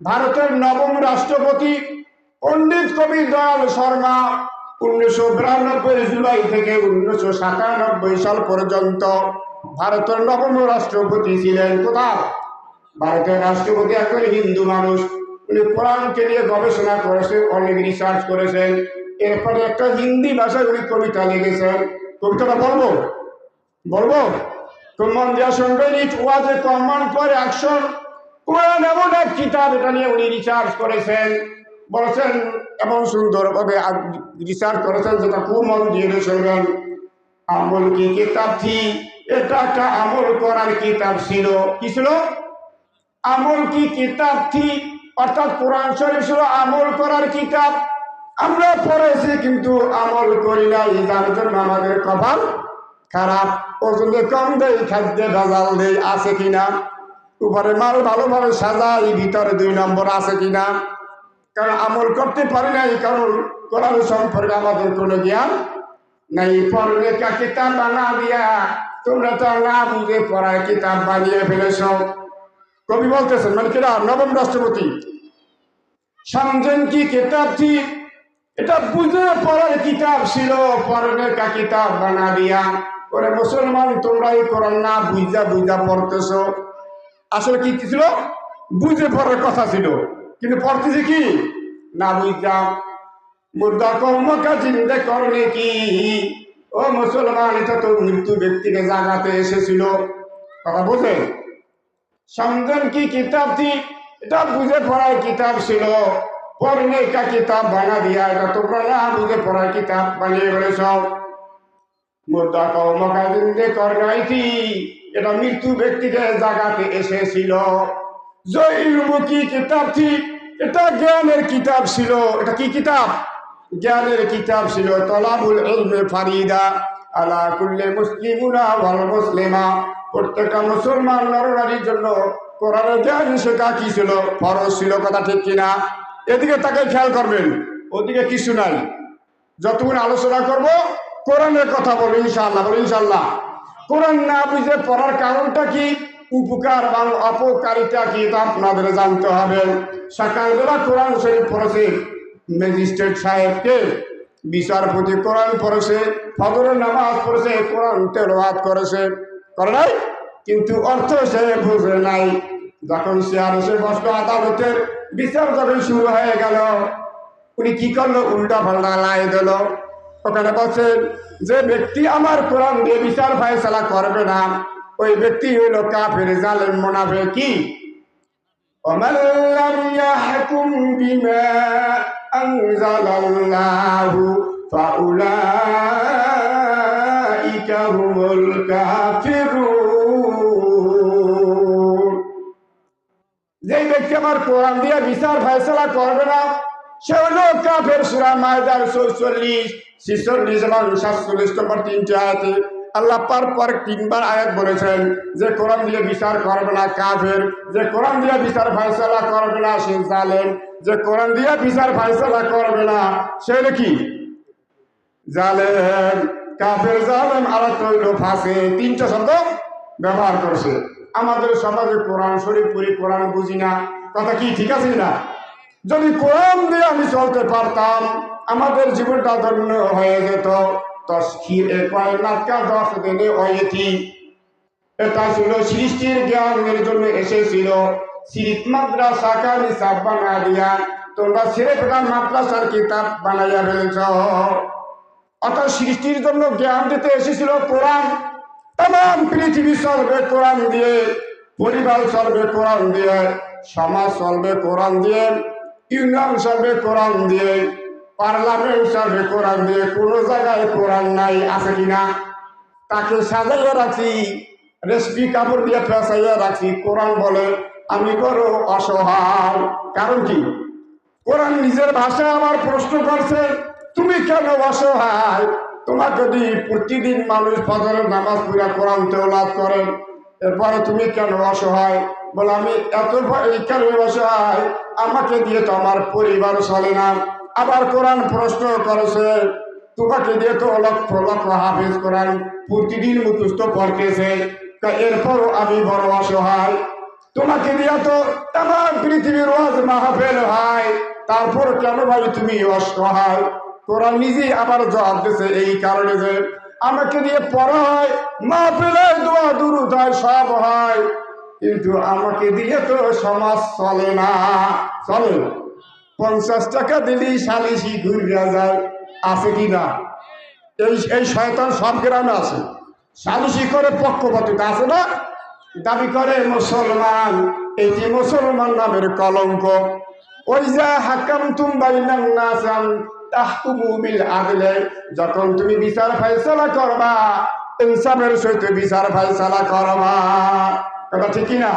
ভারতের নবম রাষ্ট্রপতি পণ্ডিত কবি দয়াল শর্মা 1992 জুলাই থেকে 1997 সাল পর্যন্ত ভারতের নবম রাষ্ট্রপতি ছিলেন। কোথায়? ভারতের রাষ্ট্রপতি একজন হিন্দু মানুষ। উনি কোরআনকে নিয়ে গবেষণা করেছেন, অনেক রিসার্চ করেছেন। এরপরে একটা হিন্দি ভাষায় উনি কবিতা লিখেছেন। কবিতাটা বলবো বলবো তো মন দিয়া শুনবেন। ইট ওয়াজ এ কমান্ড ফর অ্যাকশন। কোরআন এমন এক কিতাব, এটা নিয়ে উনি রিসার্চ করেছেন, বলেছেন এমন সুন্দরভাবে রিসার্চ করেছেন যেটা খুব মন দিয়ে শুনবেন। আমল কি কিতাব থি, এটা একটা আমল করার কিতাব ছিল। কি ছিল? আমল কি কিতাব থি, অর্থাৎ কোরআন শরীফ ছিল আমল করার কিতাব। আমরা পড়েছি কিন্তু আমল করি নাই, যার জন্য আমাদের কপাল খারাপ। ওজনে কম দেয়, খাদ্যে ভেজাল দেয়, আছে কিনা? উপরে মাল ভালোভাবে সাজাই, ভিতরে 2 নম্বর আছে কিনা? কারণ আমল করতে পারি নাই, কারণ কোরআন সম্পর্কে আমাদের কোনো জ্ঞান নাই। পড়লে কা কিতাব বানা দিয়া, তোমরা তো না বুঝে পড়ায় কিতাব বানিয়ে ফেলেছ। কবি বলতেছেন, মানে কিনা নবম রাষ্ট্রপতি, সমঝেন কি কিতাব থি, এটা বুঝে পড়ার কিতাব ছিল, পড়লে কা কিতাব বানা দিয়া। ওরে মুসলমান, তোমরা এই কোরআন না বুঝা বুঝা পড়তেছ। আসলে কি ছিল? বুঝে পড়ার কথা ছিল, কিন্তু পড়তেছি কি না বুঝা। মুদ্রা কর্মকা চিন্তা করলে কি, ও মুসলমান, এটা তো মৃত্যু ব্যক্তিকে জাগাতে এসেছিল। কথা বোঝে? সমঝেন কি কিতাব থি, এটা বুঝে পড়ার কিতাব ছিল, পড়লে কা কিতাব বানা দিয়া, এটা তোমরা না বুঝে পড়ার কিতাব বানিয়ে ফেলেছ। মুদ্রা কর্মকা চিন্তা করলাই থি, এটা মৃত্যু ব্যক্তিকে জাগাতে এসেছিল। জয়ুমুখী কিতাব থি, এটা জ্ঞানের কিতাব ছিল। এটা কি কিতাব? জ্ঞানের কিতাব ছিল। তলাবুল ইলমে ফারিদা আলা কুল্লি মুসলিমুনা ওয়াল মুসলিমা, প্রত্যেকটা মুসলমান নরনারীর জন্য কোরআনের জ্ঞান শেখা কি ছিল? ফরজ ছিল। কথা ঠিক কিনা? এদিকে তাকে খেয়াল করবেন, ওদিকে কিছু নাই। যতক্ষণ আলোচনা করব কোরআনের কথা বলবো ইনশাআল্লাহ। বলি ইনশাআল্লাহ। কোরআন না বুঝে পড়ার কারণটা কি, উপকার এবং অপকারিতা কি, তা আপনাদের জানতে হবে। সকালবেলা কোরআন শরীফ পড়েছে ম্যাজিস্ট্রেট সাহেবকে, বিচারপতি কোরআন পড়েছে, ফজরের নামাজ পড়েছে, কোরআন তেলাওয়াত করেছে, করে নাই? কিন্তু অর্থ সে বুঝে নাই। যখন সে আর সে বসল, আদালতের বিচার যখন শুরু হয়ে গেল, উনি কি করলো? উল্টা পাল্টা লাই দিল। ওখানে বলছেন, যে ব্যক্তি আমার কোরআন দিয়ে বিচার ফায়সালা করবে না, ওই ব্যক্তি হইল কাফের, জালেম, মুনাফিক। কি? ومن لم يحكم بما أنزل الله فأولئك هم الكافرون। যে ব্যক্তি আমার কোরআন দিয়ে বিচার ফায়সালা করবে না, সে হলো কাফের। সূরা মায়দার 44, 46 এবং 47 নম্বর 3টি আয়াতে আল্লাহ পর 3বার আয়াত বলেছেন যে কোরআন দিয়ে বিচার করবে না কাফের, যে কোরআন দিয়ে বিচার ফায়সালা করবে না সে জালেম, যে কোরআন দিয়ে বিচার ফায়সালা করবে না সে কি? জালেম, কাফের, জালেম। আর হইল ফাসিক। 3টা শব্দ ব্যবহার করছে। আমাদের সমাজে কোরআন শরীফ পড়ি, কোরআন বুঝি না। কথা কি ঠিক আছে না? যদি কোরআন দিয়ে আমি চলতে পারতাম, আমাদের জীবনটা ধন্য হয়ে যেত। এটা ছিল সৃষ্টির জ্ঞানের জন্য এসেছিল। সিরিত মাদ্রাসা কানি সাব বানা দিয়া, তোমরা ছেড়ে ফেটা মাদ্রাসার কিতাব বানাইয়া ফেলেছ। অর্থাৎ সৃষ্টির জন্য জ্ঞান দিতে এসেছিল কোরআন। তাম পৃথিবী চলবে কোরআন দিয়ে, পরিবার চলবে কোরআন দিয়ে, সমাজ চলবে কোরআন দিয়ে, ইউনিয়ন চলবে কোরআন দিয়ে, পার্লামেন্ট চলবে কোরআন দিয়ে। কোনো জায়গায় কোরআন নাই, আছে কিনা? তাকে সাজাইয়া রাখছি, রেশমি কাপড় দিয়ে পেঁচাইয়া রাখছি। কোরআন বলে আমি বড় অসহায়। কারণ কি? কোরআন নিজের ভাষায় আমার প্রশ্ন করছে, তুমি কেন অসহায়? তোমাকে যদি প্রতিদিন মানুষ ফজরের নামাজ পড়া কোরআন তেলাওয়াত করেন, এরপরে তুমি কেন অসহায়? বলে আমি এত এই কারণে অসহায়, আমাকে দিয়ে তো আমার পরিবার চলে না। আবার কোরআন প্রশ্ন করেছে, তোমাকে দিয়ে তো লক্ষ লক্ষ হাফেজ কোরআন প্রতিদিন মুখস্থ পড়তেছে, এরপরও আমি বড় অসহায়। তোমাকে দিয়া তো তামাম পৃথিবীর ওয়াজ মাহফিল হয়, তারপর কেন ভাই তুমি অসহায়? কোরআন নিজেই আবার জবাব দিয়েছে, এই কারণে যে আমাকে দিয়ে পড়া হয়, মাহফিলে দোয়া দুরূদ হয়, সব হয়, কিন্তু আমাকে দিয়ে তো সমাজ চলে না। চলে না। 50 টাকা দিলেই সালিশি ঘুরিয়া যায়, আছে কি না? এই এই শয়তান সব গ্রামে আছে, সালিশি করে পক্ষপাতিতা আছে না, দাবি করে মুসলমান। এটি মুসলমান নামের কলঙ্ক। ওই যে হাকাম তুম বাইনান নাস আন তাহকুমু বিল আদলে, যখন তুমি বিচার ফয়সালা করবা, ইনসাফের সহিত বিচার ফয়সালা করবা। কথা ঠিক কি না?